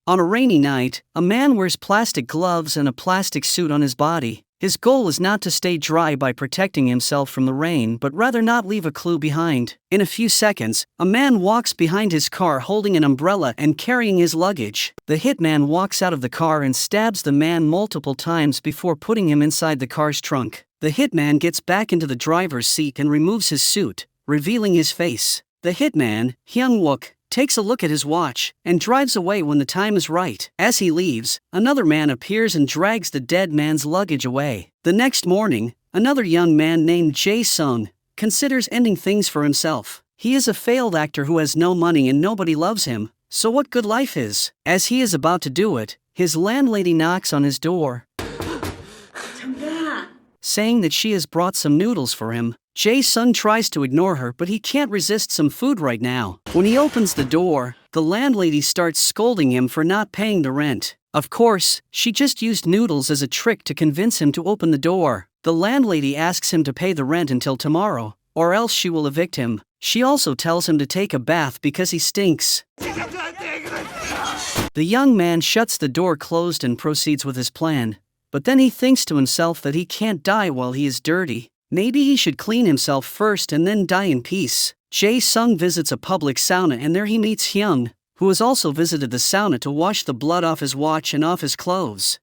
On a rainy night, a man wears plastic gloves and a plastic suit on his body. His goal is not to stay dry by protecting himself from the rain but rather not leave a clue behind. In a few seconds, a man walks behind his car holding an umbrella and carrying his luggage. The hitman walks out of the car and stabs the man multiple times before putting him inside the car's trunk. The hitman gets back into the driver's seat and removes his suit, revealing his face. The hitman, Hyung-wook, takes a look at his watch and drives away when the time is right. As he leaves, another man appears and drags the dead man's luggage away. The next morning, another young man named Jae-sung considers ending things for himself. He is a failed actor who has no money and nobody loves him, so what good life is? As he is about to do it, his landlady knocks on his door, saying that she has brought some noodles for him. Jae-sung tries to ignore her, but he can't resist some food right now. When he opens the door, the landlady starts scolding him for not paying the rent. Of course, she just used noodles as a trick to convince him to open the door. The landlady asks him to pay the rent until tomorrow, or else she will evict him. She also tells him to take a bath because he stinks. The young man shuts the door closed and proceeds with his plan. But then he thinks to himself that he can't die while he is dirty. Maybe he should clean himself first and then die in peace. Jae-sung visits a public sauna and there he meets Hyung, who has also visited the sauna to wash the blood off his watch and off his clothes.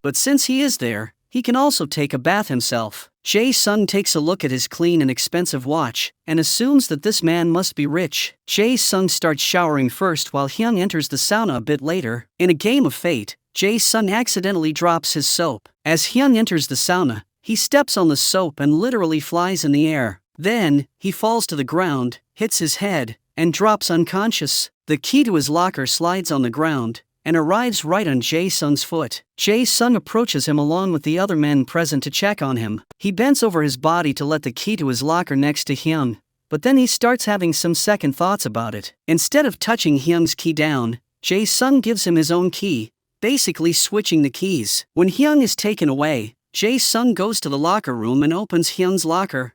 But since he is there, he can also take a bath himself. Jae-sung takes a look at his clean and expensive watch and assumes that this man must be rich. Jae-sung starts showering first while Hyung enters the sauna a bit later. In a game of fate, Jae-sung accidentally drops his soap. As Hyung enters the sauna, he steps on the soap and literally flies in the air. Then, he falls to the ground, hits his head, and drops unconscious. The key to his locker slides on the ground and arrives right on Jae-sung's foot. Jae-sung approaches him along with the other men present to check on him. He bends over his body to let the key to his locker next to Hyung, but then he starts having some second thoughts about it. Instead of touching Hyung's key down, Jae-sung gives him his own key, basically switching the keys. When Hyung is taken away, Jae-sung goes to the locker room and opens Hyung's locker.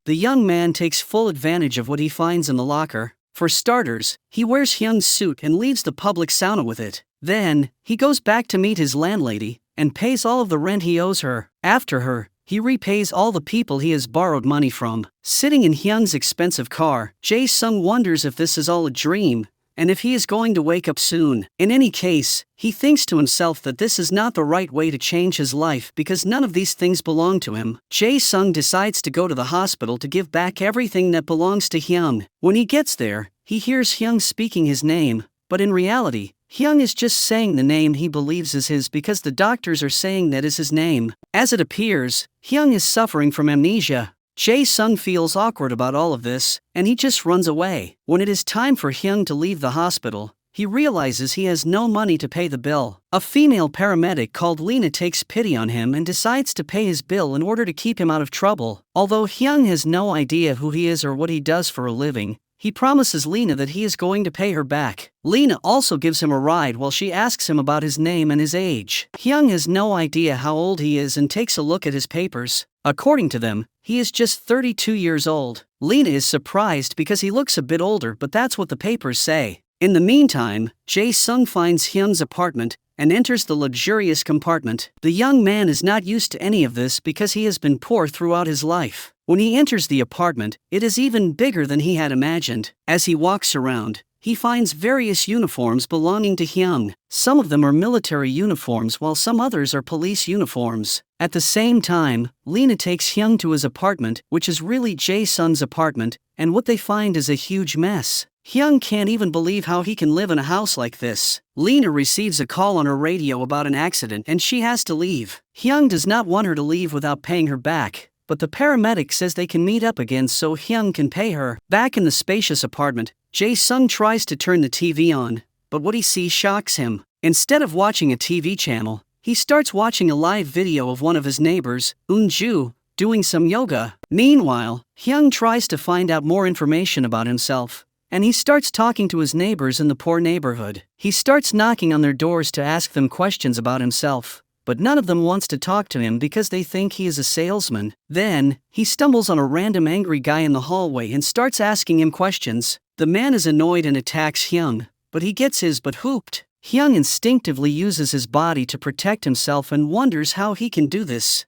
The young man takes full advantage of what he finds in the locker. For starters, he wears Hyung's suit and leaves the public sauna with it. Then, he goes back to meet his landlady and pays all of the rent he owes her. After her, he repays all the people he has borrowed money from. Sitting in Hyung's expensive car, Jae-sung wonders if this is all a dream, and if he is going to wake up soon. In any case, he thinks to himself that this is not the right way to change his life because none of these things belong to him. Jae-sung decides to go to the hospital to give back everything that belongs to Hyung. When he gets there, he hears Hyung speaking his name, but in reality, Hyung is just saying the name he believes is his because the doctors are saying that is his name. As it appears, Hyung is suffering from amnesia. Jae-sung feels awkward about all of this, and he just runs away. When it is time for Hyung to leave the hospital, he realizes he has no money to pay the bill. A female paramedic called Lena takes pity on him and decides to pay his bill in order to keep him out of trouble. Although Hyung has no idea who he is or what he does for a living, he promises Lena that he is going to pay her back. Lena also gives him a ride while she asks him about his name and his age. Hyung has no idea how old he is and takes a look at his papers. According to them, he is just 32 years old. Lena is surprised because he looks a bit older, but that's what the papers say. In the meantime, Jae-sung finds Hyung's apartment and enters the luxurious compartment. The young man is not used to any of this because he has been poor throughout his life. When he enters the apartment, it is even bigger than he had imagined. As he walks around, he finds various uniforms belonging to Hyung. Some of them are military uniforms while some others are police uniforms. At the same time, Lena takes Hyung to his apartment, which is really Jae-sung's apartment, and what they find is a huge mess. Hyung can't even believe how he can live in a house like this. Lena receives a call on her radio about an accident and she has to leave. Hyung does not want her to leave without paying her back, but the paramedic says they can meet up again so Hyung can pay her. Back in the spacious apartment, Jae-sung tries to turn the TV on, but what he sees shocks him. Instead of watching a TV channel, he starts watching a live video of one of his neighbors, Eun-ju, doing some yoga. Meanwhile, Hyung tries to find out more information about himself, and he starts talking to his neighbors in the poor neighborhood. He starts knocking on their doors to ask them questions about himself, but none of them wants to talk to him because they think he is a salesman. Then, he stumbles on a random angry guy in the hallway and starts asking him questions. The man is annoyed and attacks Hyung, but he gets his butt whooped. Hyung instinctively uses his body to protect himself and wonders how he can do this.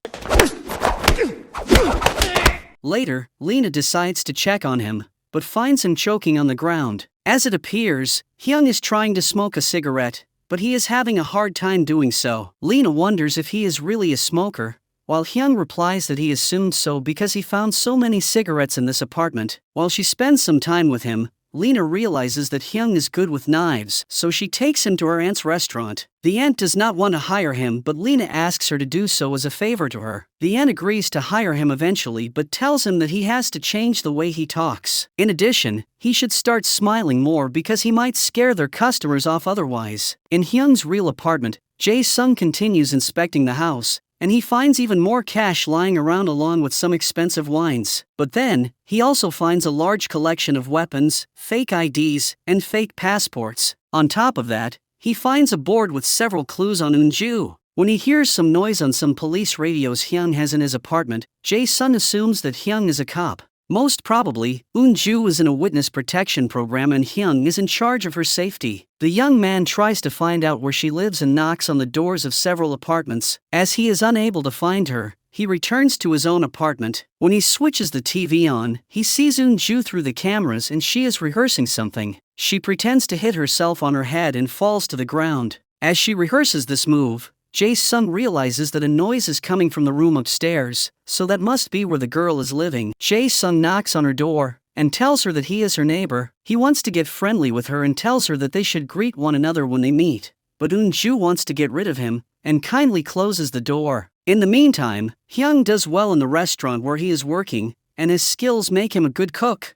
Later, Lena decides to check on him, but finds him choking on the ground. As it appears, Hyung is trying to smoke a cigarette, but he is having a hard time doing so. Lena wonders if he is really a smoker, while Hyung replies that he assumed so because he found so many cigarettes in this apartment. While she spends some time with him, Lena realizes that Hyung is good with knives, so she takes him to her aunt's restaurant. The aunt does not want to hire him, but Lena asks her to do so as a favor to her. The aunt agrees to hire him eventually, but tells him that he has to change the way he talks. In addition, he should start smiling more because he might scare their customers off otherwise. In Hyung's real apartment, Jae-sung continues inspecting the house, and he finds even more cash lying around along with some expensive wines. But then, he also finds a large collection of weapons, fake IDs, and fake passports. On top of that, he finds a board with several clues on Eun-ju. When he hears some noise on some police radios Hyung has in his apartment, Jae-sung assumes that Hyung is a cop. Most probably, Eun-ju is in a witness protection program and Hyung is in charge of her safety. The young man tries to find out where she lives and knocks on the doors of several apartments. As he is unable to find her, he returns to his own apartment. When he switches the TV on, he sees Eun-ju through the cameras and she is rehearsing something. She pretends to hit herself on her head and falls to the ground. As she rehearses this move, Jae-sung realizes that a noise is coming from the room upstairs, so that must be where the girl is living. Jae-sung knocks on her door and tells her that he is her neighbor. He wants to get friendly with her and tells her that they should greet one another when they meet. But Eun-ju wants to get rid of him and kindly closes the door. In the meantime, Hyung does well in the restaurant where he is working, and his skills make him a good cook.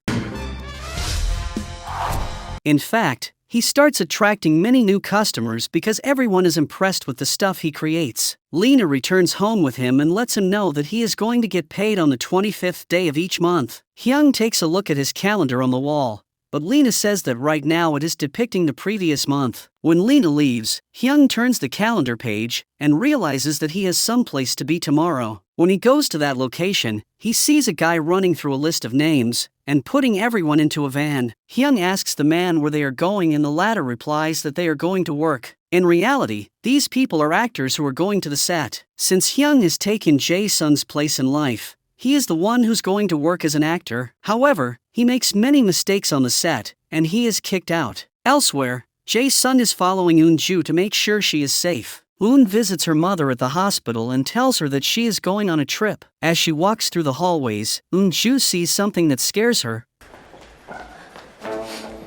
In fact, he starts attracting many new customers because everyone is impressed with the stuff he creates. Lena returns home with him and lets him know that he is going to get paid on the 25th day of each month. Hyung takes a look at his calendar on the wall, but Lena says that right now it is depicting the previous month. When Lena leaves, Hyung turns the calendar page and realizes that he has someplace to be tomorrow. When he goes to that location, he sees a guy running through a list of names and putting everyone into a van. Hyung asks the man where they are going and the latter replies that they are going to work. In reality, these people are actors who are going to the set. Since Hyung has taken Jae-sung's place in life, he is the one who's going to work as an actor. However, he makes many mistakes on the set, and he is kicked out. Elsewhere, Jae-sung is following Eun-ju to make sure she is safe. Eun visits her mother at the hospital and tells her that she is going on a trip. As she walks through the hallways, Eun-ju sees something that scares her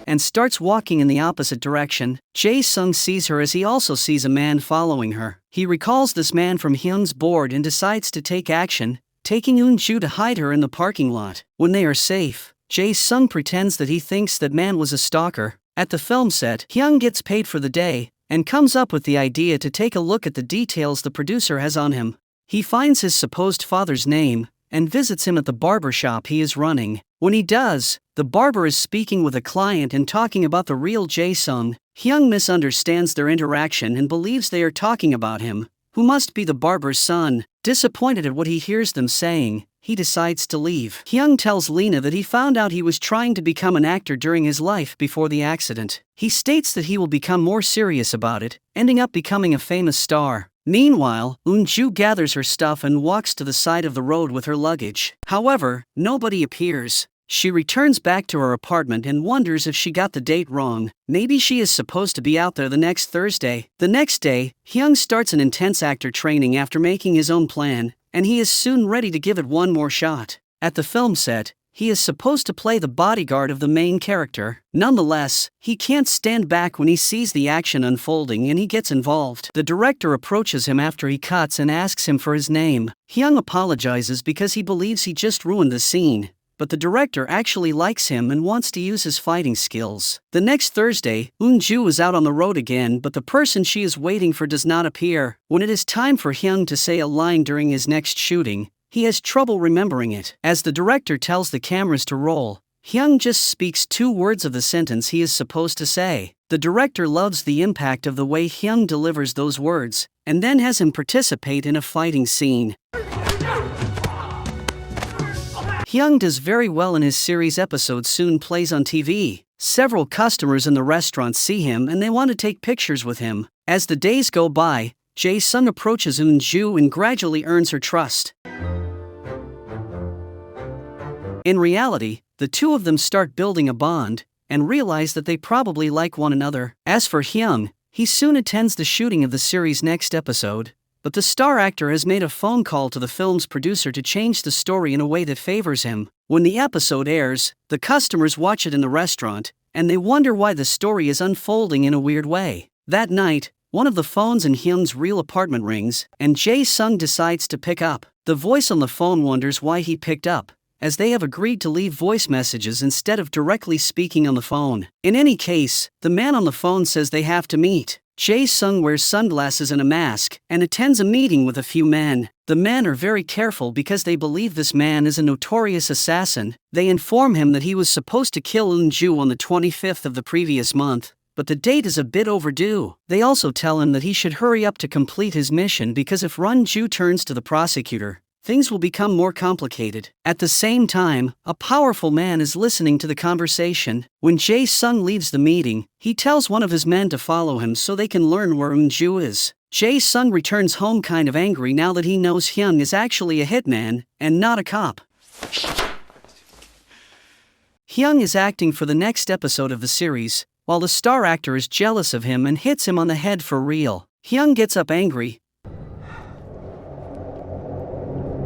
and starts walking in the opposite direction. Jae-sung sees her as he also sees a man following her. He recalls this man from Hyung's board and decides to take action, taking Eun-ju to hide her in the parking lot. When they are safe, Jae-sung pretends that he thinks that man was a stalker. At the film set, Hyung gets paid for the day and comes up with the idea to take a look at the details the producer has on him. He finds his supposed father's name and visits him at the barber shop he is running. When he does, the barber is speaking with a client and talking about the real Jae-sung. Hyung misunderstands their interaction and believes they are talking about him, who must be the barber's son. Disappointed at what he hears them saying, he decides to leave. Hyung tells Lena that he found out he was trying to become an actor during his life before the accident. He states that he will become more serious about it, ending up becoming a famous star. Meanwhile, Eun-ju gathers her stuff and walks to the side of the road with her luggage. However, nobody appears. She returns back to her apartment and wonders if she got the date wrong. Maybe she is supposed to be out there the next Thursday. The next day, Hyung starts an intense actor training after making his own plan, and he is soon ready to give it one more shot. At the film set, he is supposed to play the bodyguard of the main character. Nonetheless, he can't stand back when he sees the action unfolding and he gets involved. The director approaches him after he cuts and asks him for his name. Hyung apologizes because he believes he just ruined the scene, but the director actually likes him and wants to use his fighting skills. The next Thursday, Eun-ju is out on the road again, but the person she is waiting for does not appear. When it is time for Hyung to say a line during his next shooting, he has trouble remembering it. As the director tells the cameras to roll, Hyung just speaks 2 words of the sentence he is supposed to say. The The director loves the impact of the way Hyung delivers those words, and then has him participate in a fighting scene. Hyung does very well in his series episode Soon plays on TV. Several customers in the restaurant see him and they want to take pictures with him. As the days go by, Jae-sung approaches Eun-ju and gradually earns her trust. In reality, the two of them start building a bond, and realize that they probably like one another. As for Hyung, he soon attends the shooting of the series' next episode, but the star actor has made a phone call to the film's producer to change the story in a way that favors him. When the episode airs, the customers watch it in the restaurant, and they wonder why the story is unfolding in a weird way. That night, one of the phones in Hyung's real apartment rings, and Jae-sung decides to pick up. The voice on the phone wonders why he picked up, as they have agreed to leave voice messages instead of directly speaking on the phone. In any case, the man on the phone says they have to meet. Jae-sung wears sunglasses and a mask, and attends a meeting with a few men. The men are very careful because they believe this man is a notorious assassin. They inform him that he was supposed to kill Eun-ju on the 25th of the previous month, but the date is a bit overdue. They also tell him that he should hurry up to complete his mission because if Eun-ju turns to the prosecutor, things will become more complicated. At the same time, a powerful man is listening to the conversation. When Jae-sung leaves the meeting, he tells one of his men to follow him so they can learn where Eun-ju is. Jae-sung returns home kind of angry now that he knows Hyung is actually a hitman, and not a cop. Hyung is acting for the next episode of the series, while the star actor is jealous of him and hits him on the head for real. Hyung gets up angry,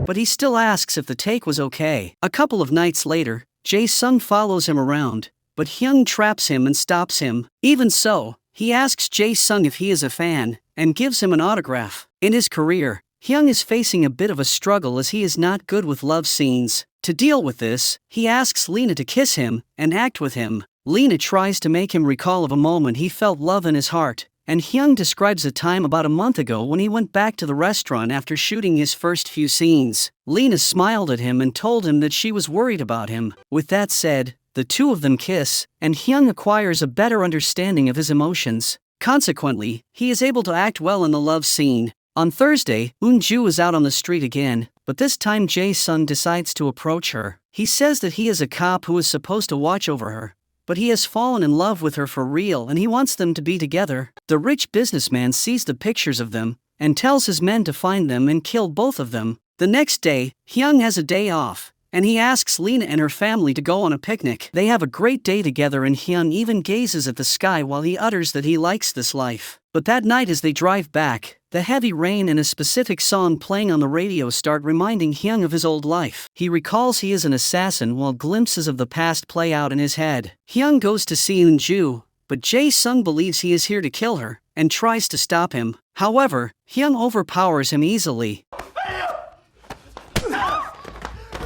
but he still asks if the take was okay. A couple of nights later, Jae-sung follows him around, but Hyung traps him and stops him. Even so, he asks Jae-sung if he is a fan, and gives him an autograph. In his career, Hyung is facing a bit of a struggle as he is not good with love scenes. To deal with this, he asks Lena to kiss him and act with him. Lena tries to make him recall of a moment he felt love in his heart, and Hyung describes a time about a month ago when he went back to the restaurant after shooting his first few scenes. Lena smiled at him and told him that she was worried about him. With that said, the two of them kiss, and Hyung acquires a better understanding of his emotions. Consequently, he is able to act well in the love scene. On Thursday, Eun-ju is out on the street again, but this time Jae-sung decides to approach her. He says that he is a cop who is supposed to watch over her, but he has fallen in love with her for real and he wants them to be together. The rich businessman sees the pictures of them, and tells his men to find them and kill both of them. The next day, Hyung has a day off, and he asks Lena and her family to go on a picnic. They have a great day together and Hyung even gazes at the sky while he utters that he likes this life. But that night as they drive back, the heavy rain and a specific song playing on the radio start reminding Hyung of his old life. He recalls he is an assassin while glimpses of the past play out in his head. Hyung goes to see Eun-ju, but Jae-sung believes he is here to kill her, and tries to stop him. However, Hyung overpowers him easily.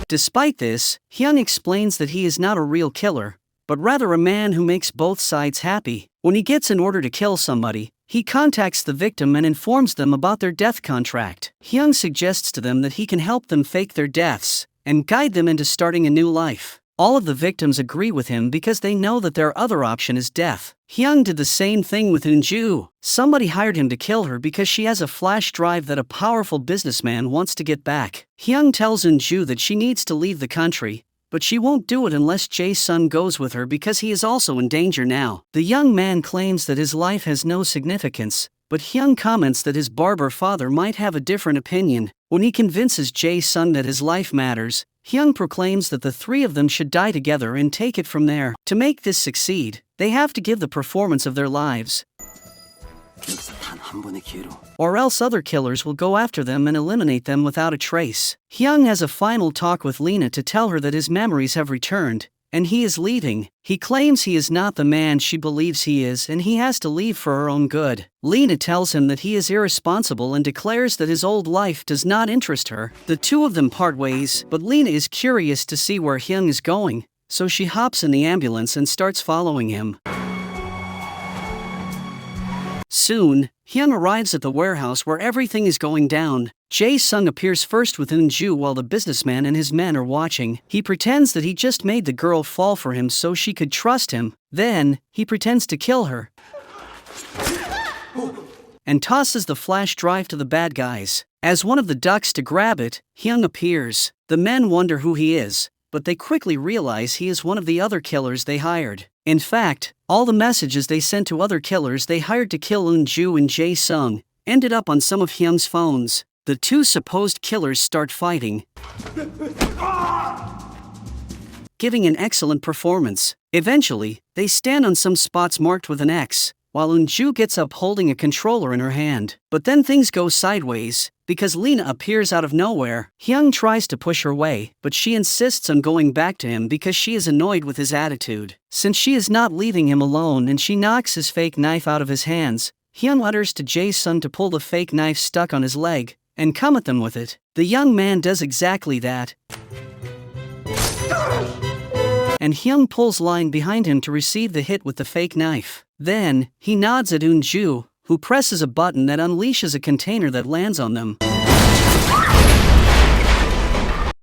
Despite this, Hyung explains that he is not a real killer, but rather a man who makes both sides happy. When he gets an order to kill somebody, he contacts the victim and informs them about their death contract. Hyung suggests to them that he can help them fake their deaths, and guide them into starting a new life. All of the victims agree with him because they know that their other option is death. Hyung did the same thing with Eun-ju. Somebody hired him to kill her because she has a flash drive that a powerful businessman wants to get back. Hyung tells Eun-ju that she needs to leave the country, but she won't do it unless Jae-sung goes with her because he is also in danger now. The young man claims that his life has no significance, but Hyung comments that his barber father might have a different opinion. When he convinces Jae-sung that his life matters, Hyung proclaims that the three of them should die together and take it from there. To make this succeed, they have to give the performance of their lives, or else other killers will go after them and eliminate them without a trace. Hyung has a final talk with Lena to tell her that his memories have returned, and he is leaving. He claims he is not the man she believes he is and he has to leave for her own good. Lena tells him that he is irresponsible and declares that his old life does not interest her. The two of them part ways, but Lena is curious to see where Hyung is going, so she hops in the ambulance and starts following him. Soon, Hyun arrives at the warehouse where everything is going down. Jae-sung appears first with Eun-ju while the businessman and his men are watching. He pretends that he just made the girl fall for him so she could trust him. Then, he pretends to kill her and tosses the flash drive to the bad guys. As one of the ducks to grab it, Hyung appears. The men wonder who he is, but they quickly realize he is one of the other killers they hired. In fact, all the messages they sent to other killers they hired to kill Eun-ju and Jae-sung ended up on some of Hyung's phones. The two supposed killers start fighting, giving an excellent performance. Eventually, they stand on some spots marked with an X, while Eun-ju gets up holding a controller in her hand. But then things go sideways, because Lena appears out of nowhere. Hyung tries to push her away, but she insists on going back to him because she is annoyed with his attitude. Since she is not leaving him alone and she knocks his fake knife out of his hands, Hyung utters to Jae-sung to pull the fake knife stuck on his leg and come at them with it. The young man does exactly that, and Hyung pulls line behind him to receive the hit with the fake knife. Then, he nods at Eun-ju, who presses a button that unleashes a container that lands on them.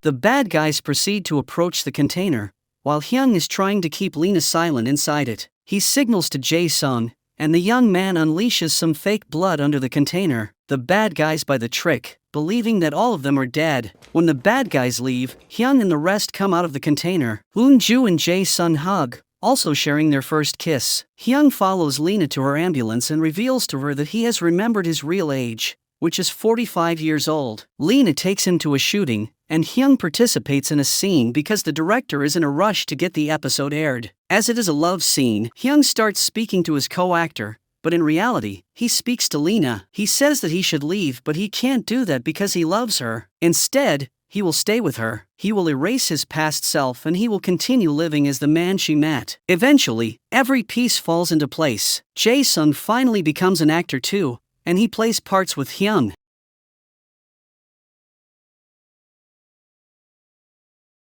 The bad guys proceed to approach the container, while Hyung is trying to keep Lena silent inside it. He signals to Jae-sung, and the young man unleashes some fake blood under the container. The bad guys buy the trick, believing that all of them are dead. When the bad guys leave, Hyung and the rest come out of the container. Eun-ju and Jae-sung hug, also sharing their first kiss. Hyung follows Lena to her ambulance and reveals to her that he has remembered his real age, which is 45 years old. Lena takes him to a shooting, and Hyung participates in a scene because the director is in a rush to get the episode aired. As it is a love scene, Hyung starts speaking to his co-actor, but in reality, he speaks to Lena. He says that he should leave, but he can't do that because he loves her. Instead, he will stay with her. He will erase his past self and he will continue living as the man she met. Eventually, every piece falls into place. Jae-sung finally becomes an actor too, and he plays parts with Hyung.